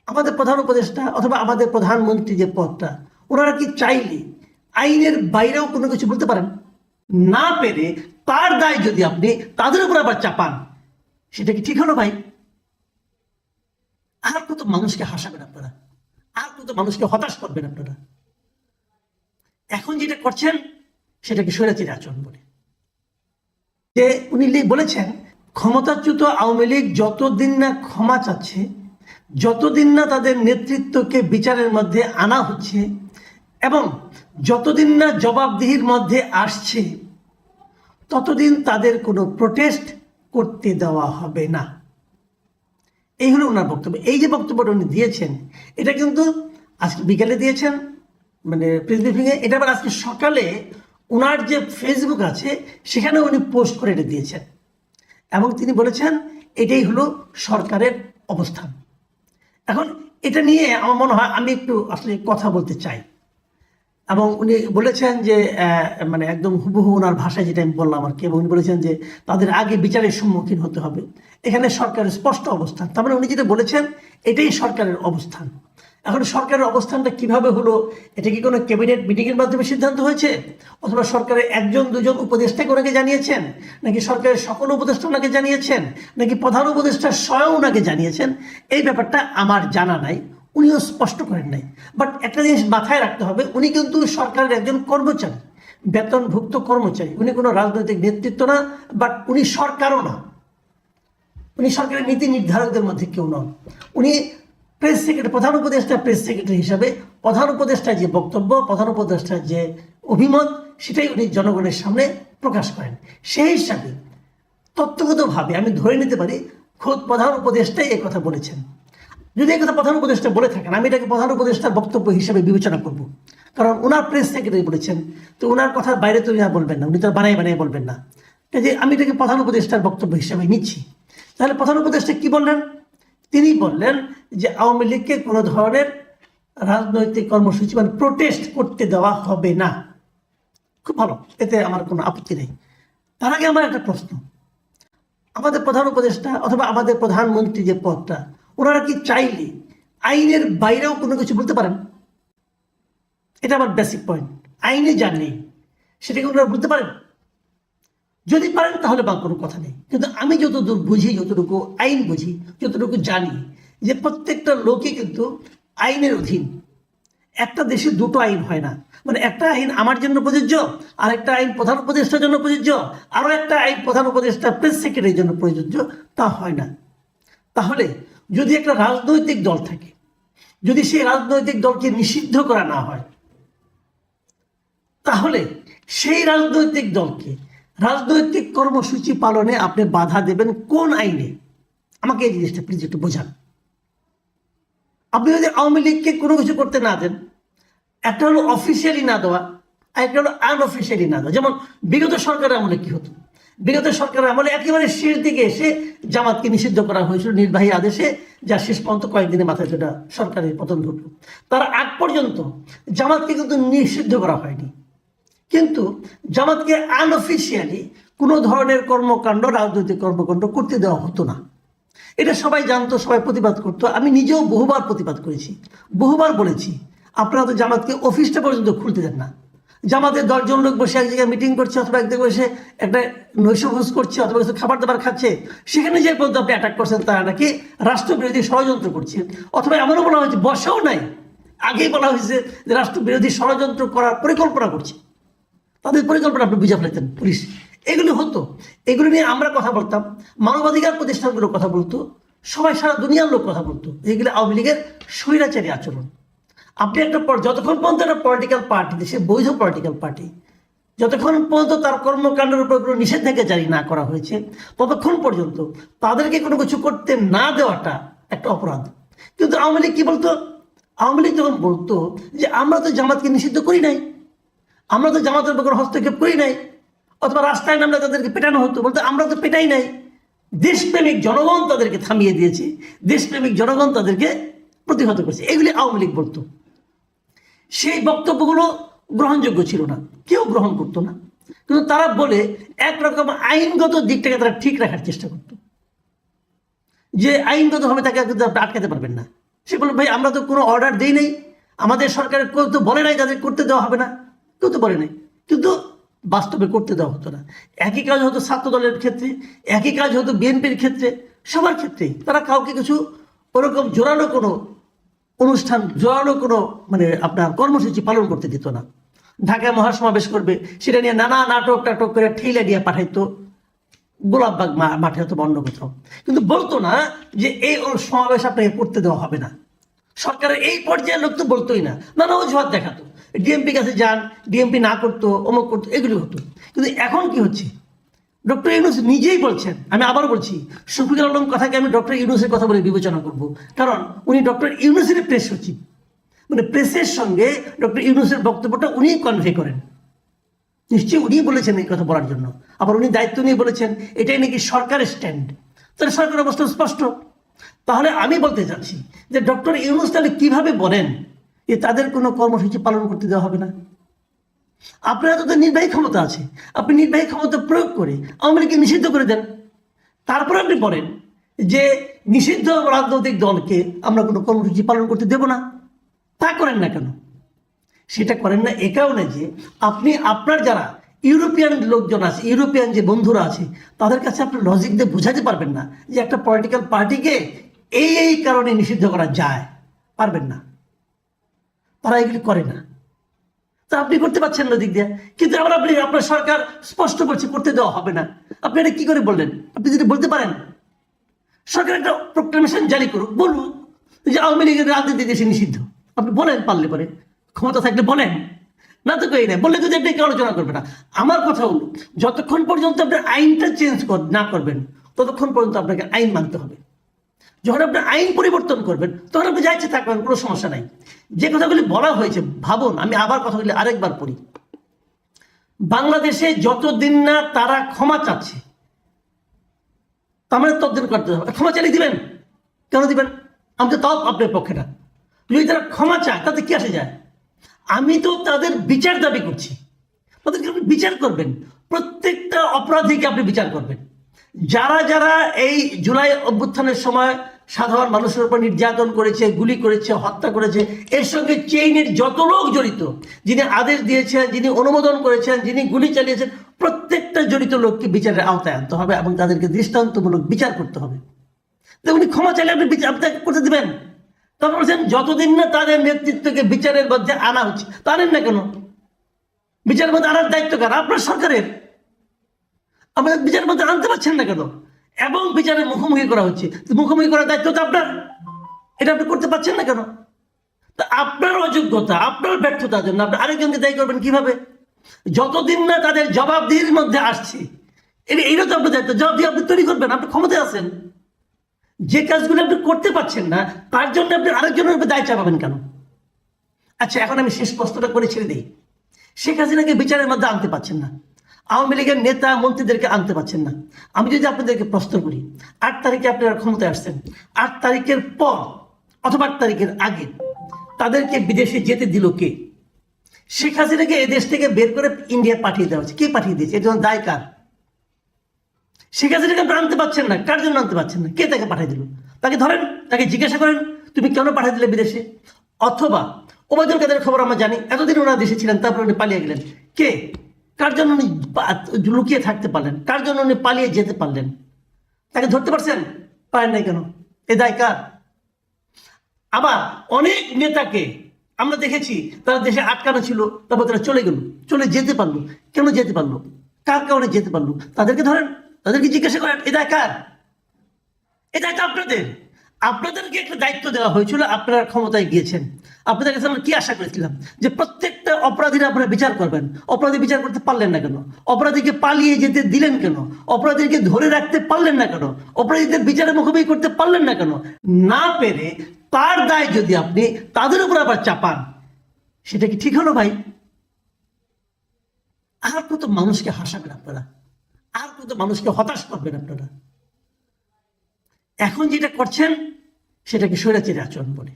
আমাদের প্রধান উপদেষ্টা অথবা আমাদের প্রধানমন্ত্রী যে পদটা, ওনারা কি চাইলে আইনের বাইরেও কোনো কিছু বলতে পারেন? না পেরে তার দায় যদি আপনি তাদের উপর আবার চাপান, সেটা কি ঠিক হলো ভাই? আর কত মানুষকে হাসাবেন আপনারা, আর কত মানুষকে হতাশ করবেন আপনারা? এখন যেটা করছেন সেটাকে স্বৈরাচারী আচরণ বলে। যে উনি বলেছেন ক্ষমতাচ্যুত আওয়ামী লীগ যতদিন না ক্ষমা চাচ্ছে, যতদিন না তাদের নেতৃত্বকে বিচারের মধ্যে আনা হচ্ছে এবং যতদিন না জবাবদিহির মধ্যে আসছে, ততদিন তাদের কোনো প্রোটেস্ট করতে দেওয়া হবে না। এই হলো ওনার বক্তব্য। এই যে বক্তব্যটা উনি দিয়েছেন, এটা কিন্তু আজকে বিকেলে দিয়েছেন, মানে প্রেস ব্রিফিংয়ে। এটা আবার আজকে সকালে ওনার যে ফেসবুক আছে সেখানে উনি পোস্ট করে এটা দিয়েছেন এবং তিনি বলেছেন এটাই হলো সরকারের অবস্থান। এখন এটা নিয়ে আমার মনে হয় আমি একটু আসলে কথা বলতে চাই। এবং উনি বলেছেন যে মানে একদম হুবহু ওনার ভাষায় যেটা আমি বললাম আর কি, এবং উনি বলেছেন যে তাদের আগে বিচারের সম্মুখীন হতে হবে। এখানে সরকারের স্পষ্ট অবস্থান, তার মানে উনি যেটা বলেছেন এটাই সরকারের অবস্থান। এখন সরকারের অবস্থানটা কিভাবে হলো? এটা কি কোনো ক্যাবিনেট মিটিংয়ের মাধ্যমে সিদ্ধান্ত হয়েছে, অথবা সরকারের একজন দুজন উপদেষ্টাকে ওনাকে জানিয়েছেন, নাকি সরকারের সকল উপদেষ্টা ওনাকে জানিয়েছেন, নাকি প্রধান উপদেষ্টা স্বয়ং ওনাকে জানিয়েছেন? এই ব্যাপারটা আমার জানা নাই, উনিও স্পষ্ট করেন নাই। বাট একটা জিনিস মাথায় রাখতে হবে, উনি কিন্তু সরকারের একজন কর্মচারী, বেতনভুক্ত কর্মচারী। উনি কোনো রাজনৈতিক নেতৃত্ব না, বাট উনি সরকারও না, উনি সরকারের নীতি নির্ধারকদের মধ্যে কেউ নন। উনি প্রেস সেক্রেটারি, প্রধান উপদেষ্টা প্রেস সেক্রেটারি হিসাবে প্রধান উপদেষ্টার যে বক্তব্য, প্রধান উপদেষ্টার যে অভিমত, সেটাই উনি জনগণের সামনে প্রকাশ করেন। সেই হিসাবে তত্ত্বগতভাবে আমি ধরে নিতে পারি খোদ প্রধান উপদেষ্টাই এই কথা বলেছেন। যদি এই কথা প্রধান উপদেষ্টা বলে থাকেন, আমি এটাকে প্রধান উপদেষ্টার বক্তব্য হিসেবে বিবেচনা করব, কারণ ওনার প্রেস সেক্রেটারি বলেছেন, তো ওনার কথার বাইরে তো উনি বলবেন না, উনি তো বানাই বানাই বলবেন না। যে আমি এটাকে প্রধান উপদেষ্টার বক্তব্য হিসেবে নিচ্ছি। তাহলে প্রধান উপদেষ্টা কি বললেন? তিনি বললেন যে আওয়ামী লীগকে কোনো ধরনের রাজনৈতিক কর্মসূচি মানে প্রোটেস্ট করতে দেওয়া হবে না। খুব ভালো, এতে আমার কোনো আপত্তি নেই। তার আগে আমার একটা প্রশ্ন, আমাদের প্রধান উপদেষ্টা অথবা আমাদের প্রধানমন্ত্রী যে পদটা, ওনারা কি চাইলে আইনের বাইরেও কোনো কিছু বলতে পারেন? এটা আমার বেসিক পয়েন্ট। আইনে যা নেই সেটাকে ওনারা বলতে পারেন? যদি পারেন তাহলে বা কোনো কথা নেই। কিন্তু আমি যতদূর বুঝি, যতটুকু আইন বুঝি, যতটুকু জানি, যে প্রত্যেকটা লোকই কিন্তু আইনের অধীন। একটা দেশে দুটো আইন হয় না, মানে একটা আইন আমার জন্য প্রযোজ্য, আর একটা আইন প্রধান উপদেষ্টার জন্য প্রযোজ্য, আরও একটা আইন প্রধান উপদেষ্টা প্রেস সেক্রেটারির জন্য প্রযোজ্য, তা হয় না। তাহলে যদি একটা রাজনৈতিক দল থাকে, যদি সেই রাজনৈতিক দলকে নিষিদ্ধ করা না হয়, তাহলে সেই রাজনৈতিক দলকে রাজনৈতিক কর্মসূচি পালনে আপনি বাধা দেবেন কোন আইনে? আমাকে এই জিনিসটা প্লিজ একটু বোঝান। আপনি যদি আওয়ামী লীগকে কোনো কিছু করতে না দেন, একটা হলো অফিসিয়ালি না দেওয়া, আর একটা হলো আনঅফিসিয়ালি না দেওয়া। যেমন বিগত সরকারের আমলে কি হতো? বিগত সরকারের আমলে একেবারে শেষ দিকে এসে জামাতকে নিষিদ্ধ করা হয়েছিল নির্বাহী আদেশে, যা শেষ পর্যন্ত কয়েকদিনের মাথায় সেটা সরকারের পতন ঘটল। তার আগ পর্যন্ত জামাতকে কিন্তু নিষিদ্ধ করা হয়নি, কিন্তু জামাতকে আনঅফিসিয়ালি কোনো ধরনের কর্মকাণ্ড, রাজনৈতিক কর্মকাণ্ড করতে দেওয়া হতো না। এটা সবাই জানতো, সবাই প্রতিবাদ করতো। আমি নিজেও বহুবার প্রতিবাদ করেছি, বহুবার বলেছি আপনারা তো জামাতকে অফিসটা পর্যন্ত খুলতে দেন না। জামাতের 10 জন লোক বসে এক জায়গায় মিটিং করছে, অথবা এক জায়গায় বসে একটা নৈশভোজ করছে, অথবা কিছু খাবার দাবার খাচ্ছে, সেখানে যে পর্যন্ত আপনি অ্যাটাক করছেন তারা নাকি রাষ্ট্রবিরোধী ষড়যন্ত্র করছে। অথবা এমনও বলা হয়েছে, বসেও নাই, আগেই বলা হয়েছে যে রাষ্ট্রবিরোধী ষড়যন্ত্র করার পরিকল্পনা করছে। তাদের পরিকল্পনা আপনি বুঝে ফেলতেন পুলিশ। এগুলো হতো, এগুলো নিয়ে আমরা কথা বলতাম, মানবাধিকার প্রতিষ্ঠানগুলো কথা বলতো, সবাই সারা দুনিয়ার লোক কথা বলতো। এগুলো আওয়ামী লীগের স্বৈরাচারী আচরণ। আপনি একটা যতক্ষণ পর্যন্ত একটা পলিটিক্যাল পার্টি, দেশে বৈধ পলিটিক্যাল পার্টি, যতক্ষণ পর্যন্ত তার কর্মকাণ্ডের উপর কোনো নিষেধাজ্ঞা জারি না করা হয়েছে, ততক্ষণ পর্যন্ত তাদেরকে কোনো কিছু করতে না দেওয়াটা একটা অপরাধ। কিন্তু আওয়ামী লীগ কি বলতো? আওয়ামী লীগ যখন বলতো যে আমরা তো জামাতকে নিষিদ্ধ করি নাই, আমরা তো জামাতের উপর হস্তক্ষেপ করি নাই, অথবা রাস্তায় নামলে তাদেরকে পেটানো হতো, বলতে আমরা তো পেটাই নাই, দেশপ্রেমিক জনগণ তাদেরকে থামিয়ে দিয়েছে, দেশপ্রেমিক জনগণ তাদেরকে প্রতিহত করেছে। এগুলি আওয়ামী লীগ বলতো। সেই বক্তব্যগুলো গ্রহণযোগ্য ছিল না, কেউ গ্রহণ করতো না। কিন্তু তারা বলে একরকম আইনগত দিকটাকে তারা ঠিক রাখার চেষ্টা করতো, যে আইনগতভাবে তাকে কিন্তু আপনি আটকাতে পারবেন না। সে বলল ভাই আমরা তো কোনো অর্ডার দিই নাই, আমাদের সরকারের কেউ তো বলে নাই তাদের করতে দেওয়া হবে না, কেউ তো বলে নাই, কিন্তু বাস্তবে করতে দেওয়া হতো না। একই কাজ হতো ছাত্র দলের ক্ষেত্রে, একই কাজ হতো বিএনপির ক্ষেত্রে, সবার ক্ষেত্রেই তারা কাউকে কিছু ওরকম জোরালো কোনো অনুষ্ঠান, জোরালো কোনো মানে আপনার কর্মসূচি পালন করতে দিত না। ঢাকায় মহাসমাবেশ করবে, সেটা নিয়ে নানা নাটক টাটক করে ঠেলে দিয়ে পাঠাইতো গোলাপবাগ মাঠে, হতো অন্য কোথাও, কিন্তু বলতো না যে এই সমাবেশ আপনাকে করতে দেওয়া হবে না। সরকারের এই পর্যায়ের লোক তো বলতোই না, নানা অজুহাত দেখাতো, ডিএমপি কাছে যান, ডিএমপি না করতো, অমুক করতো, এগুলি হতো। কিন্তু এখন কি হচ্ছে, ডক্টর ইউনূস নিজেই বলছেন, আমি আবার বলছি, শফিকুল আলম কথাকে আমি ডক্টর ইউনূসের কথা বলে বিবেচনা করব, কারণ উনি ডক্টর ইউনূসের প্রেস সচিব, মানে প্রেসের সঙ্গে ডক্টর ইউনূসের বক্তব্যটা উনি কনভে করেন, নিশ্চয়ই উনি বলেছেন এই কথা বলার জন্য। আবার উনি দায়িত্ব নিয়ে বলেছেন এটাই নাকি সরকারের স্ট্যান্ড, তাহলে সরকারের অবস্থা স্পষ্ট। তাহলে আমি বলতে চাচ্ছি যে ডক্টর ইউনূস তাহলে কিভাবে বলেন যে তাদের কোনো কর্মসূচি পালন করতে দেওয়া হবে না? আপনার তো নির্বাহী ক্ষমতা আছে, আপনি নির্বাহী ক্ষমতা প্রয়োগ করে আওয়ামী লীগকে নিষিদ্ধ করে দেন, তারপরে আপনি বলেন যে নিষিদ্ধ রাজনৈতিক দলকে আমরা কোনো কর্মসূচি পালন করতে দেব না। তা করেন না কেন? সেটা করেন না এ কারণে যে আপনি আপনার যারা ইউরোপিয়ান লোকজন আছে, ইউরোপিয়ান যে বন্ধুরা আছে, তাদের কাছে আপনি লজিক দিয়ে বুঝাতে পারবেন না যে একটা পলিটিক্যাল পার্টিকে এই কারণে নিষিদ্ধ করা যায়, পারবেন না, তারা এগুলি করে না। তা আপনি করতে পারছেন না দিক দিয়ে, কিন্তু আবার আপনি আপনার সরকার স্পষ্ট করছে করতে দেওয়া হবে না। আপনি এটা কি করে বললেন? আপনি যদি বলতে পারেন সরকার একটা প্রোক্লামেশন জারি করুক, বলুন যে আওয়ামী লীগের রাজনীতি দেশে নিষিদ্ধ, আপনি বলেন, পারলে পরে ক্ষমতা থাকলে বলেন, না তো কই না, বললে যদি আপনি আলোচনা করবে না। আমার কথা হলো যতক্ষণ পর্যন্ত আপনি আইনটা চেঞ্জ না করবেন ততক্ষণ পর্যন্ত আপনাকে আইন মানতে হবে। যখন আপনি আইন পরিবর্তন করবেন তখন আপনি যা ইচ্ছে থাকবেন, কোনো সমস্যা নাই। যে কথাগুলি বলা হয়েছে ভাবুন, আমি আবার কথাগুলি আরেকবার পড়ি। বাংলাদেশে যতদিন না তারা ক্ষমা চাচ্ছে, তার মানে ততদিন করতে হবে। ক্ষমা চালিয়ে দিবেন, কেন দিবেন? আমি তো তাও আপনার পক্ষেটা, যদি তারা ক্ষমা চায় তাতে কি আসে যায়? আমি তো তাদের বিচার দাবি করছি, তাদেরকে আপনি বিচার করবেন, প্রত্যেকটা অপরাধীকে আপনি বিচার করবেন। যারা যারা এই জুলাই অভ্যুত্থানের সময় সাধারণ মানুষের উপর নির্যাতন করেছে, গুলি করেছে, হত্যা করেছে, এর সঙ্গে চেইনের যত লোক জড়িত, যিনি আদেশ দিয়েছেন, যিনি অনুমোদন করেছেন, যিনি গুলি চালিয়েছেন, প্রত্যেকটা জড়িত লোককে বিচারের আওতায় আনতে হবে এবং তাদেরকে দৃষ্টান্তমূলক বিচার করতে হবে। তো উনি ক্ষমা চাইলে আপনি আপনাকে করতে দেবেন? তখন বলছেন যতদিন না তাদের নেতৃত্বকে বিচারের মধ্যে আনা হচ্ছে, তা আনেন না কেন? বিচারের মধ্যে আনার দায়িত্ব কার? আপনার সরকারের। আমাদের বিচারের মধ্যে আনতে পারছেন না কেন? এবং বিচারের মুখোমুখি করা হচ্ছে, মুখোমুখি করার দায়িত্ব তো আপনার, এটা আপনি করতে পারছেন না কেন? তা আপনার অযোগ্যতা, আপনার ব্যর্থতার জন্য আপনি আরেকজনকে দায়ী করবেন কিভাবে? যতদিন না তাদের জবাবদিহির মধ্যে আসছে, এটা তো আপনার দায়িত্ব, জবাবদিহি আপনি তৈরি করবেন, আপনি ক্ষমতায় আছেন। যে কাজগুলো আপনি করতে পারছেন না তার জন্য আপনি আরেকজনের উপর দায় চাপাবেন কেন? আচ্ছা, এখন আমি শেষ প্রশ্নটা করে ছেড়ে দিই। শেখ হাসিনাকে বিচারের মধ্যে আনতে পারছেন না, আওয়ামী লীগের নেতা মন্ত্রীদেরকে আনতে পারছেন না। আমি যদি আপনাদেরকে প্রশ্ন করি, 8 তারিখে আপনারা ক্ষমতায় আসছেন, 8 তারিখের পর অথবা 8 তারিখের আগে তাদেরকে বিদেশে যেতে দিল কে? শেখ হাসিনাকে এই দেশ থেকে বের করে ইন্ডিয়া পাঠিয়ে দেওয়া হচ্ছে, কে পাঠিয়ে দিয়েছে? এর জন্য দায় কার? শেখ হাসিনাকে আপনি আনতে পারছেন না, কার জন্য আনতে পারছেন না? কে তাকে পাঠিয়ে দিল? তাকে ধরেন, তাকে জিজ্ঞাসা করেন তুমি কেন পাঠিয়ে দিলে বিদেশে। অথবা ওবায়দুল কাদের খবর আমরা জানি, এতদিন ওনারা দেশে ছিলেন, তারপর উনি পালিয়ে গেলেন। কে, কার জন্য উনি লুকিয়ে থাকতে পারলেন? কার জন্য উনি পালিয়ে যেতে পারলেন? তাকে ধরতে পারছেন? পারেন নাই কেন? এ দায় কার? আবার অনেক নেতাকে আমরা দেখেছি তারা দেশে আটকানো ছিল, তারপর তারা চলে গেল, চলে যেতে পারলো। কেন যেতে পারলো? কার কারণে যেতে পারলো? তাদেরকে ধরেন, তাদেরকে জিজ্ঞাসা করেন এ দায় কার? এ দায়িত্ব আপনাদের। আপনাদেরকে একটা দায়িত্ব দেওয়া হয়েছিল, আপনারা ক্ষমতায় গিয়েছেন। আপনাদের কাছে আমরা কি আশা করেছিলাম যে প্রত্যেকটা অপরাধীরা আপনারা বিচার করবেন। অপরাধী বিচার করতে পারলেন না কেন? অপরাধীকে পালিয়ে যেতে দিলেন কেন? অপরাধীকে ধরে রাখতে পারলেন না কেন? অপরাধীদের বিচারের মুখোমুখি করতে পারলেন না কেন? না পেরে তার দায় যদি আপনি তাদের উপর আবার চাপান, সেটা কি ঠিক হলো ভাই? আর কত মানুষকে হাসাবেন আপনারা, আর কত মানুষকে হতাশ করবেন আপনারা? এখন যেটা করছেন সেটাকে স্বৈরাচারী আচরণ বলে।